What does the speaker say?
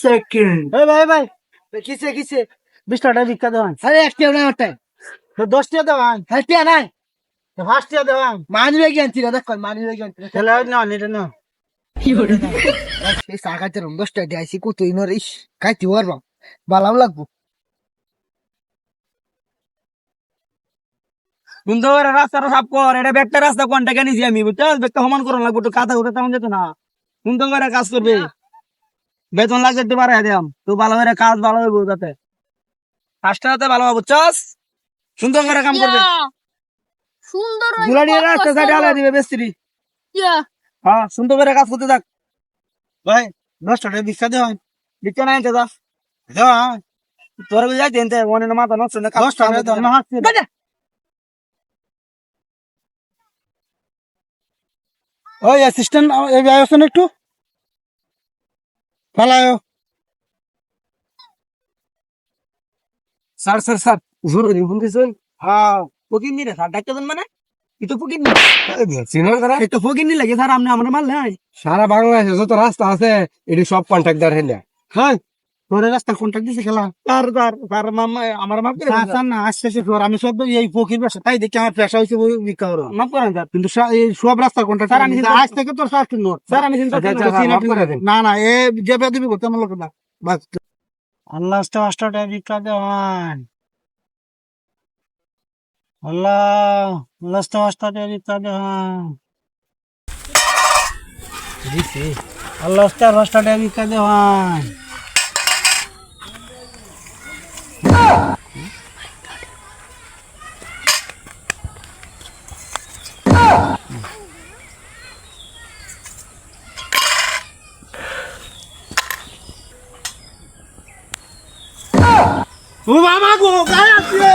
Second. ভাই ভাই কিসে কিসে 20 টাকা ভিক্ষা দেওয়ান। আরে একটা না ওটাই। তো 10 টাকা দেওয়ান, একটা নাই। 5 টাকা দেওয়ান। মানি ব্যাগ আনছি না দেখ মানি ব্যাগ আনছি। তাহলে না এটা না। এই সাগাতে রং 10 টাকা দিয়েছি কত ইনর ইস খাইতে পারবো ভালো লাগবো। সুন্দর করে রাস্তাটা সাফ কর, এটা ব্যাগটা রাস্তা কোনটা কেন নিছি আমি বুঝছস, ব্যাগটা সমান করা লাগবে, একটু কাদা উঠে তেমন যেত না। সুন্দর করে কাজ করবে, বেতন লাগবে একটু বাড়াই দিলাম, তো ভালো করে কাজ ভালো হইব যাতে কাজটা যাতে ভালো হবে বুঝছস। সুন্দর করে কাম করবে, সুন্দর গুলা নিয়ে রাস্তা সাইডে আলাই দিবে বেস্ত্রী। হ্যাঁ সুন্দর করে কাজ করতে থাক। ভাই 10 টাকা ভিক্ষা দেওয়ান। দিচ্ছে না এনতে যা দেওয়ান তোর যাইতে এনতে মনে মাথা নষ্ট না 10 টাকা দেওয়ান। হাসছি ওই অ্যাসিস্ট্যান্ট এই আয়োজন একটু পালায়ো। স্যার স্যার স্যার জোর করে ফোন দিছেন। হ্যাঁ ফকির নি রে স্যার ডাক্তার মানে এটা ফকির নি, এটা ফকির নি লাগে স্যার আপনি আমরা মারলে হয়। সারা বাংলাদেশে যত রাস্তা আছে এটি সব কন্ট্রাক্টর হেলে। হ্যাঁ তোর রাস্তা কন্ট্রাক্ট দিছে খেলা। স্যার স্যার স্যার মামা আমার মাফ করে দেন স্যার। না আজকে আমি সব এই ফকির ব্যবসা তাই দেখি আমার পেশা হয়েছে ভিক্ষা করো। মাফ করেন স্যার। কিন্তু এই সব রাস্তা কন্ট্রাক্ট স্যার, আমি আজ থেকে তোর শাস্তি নোট। স্যার আমি চিন্তা করছি না। না না এ যে বেদবি করতে আমার লোক না বাস। আল্লাহ 8 টাকা ভিক্ষা দেওয়ান। আল্লাহ 8 টাকা ভিক্ষা দেওয়ান। দিছি আল্লাহ 5 টাকা ভিক্ষা দেওয়ান। ও মামা গো গায়ে আছে।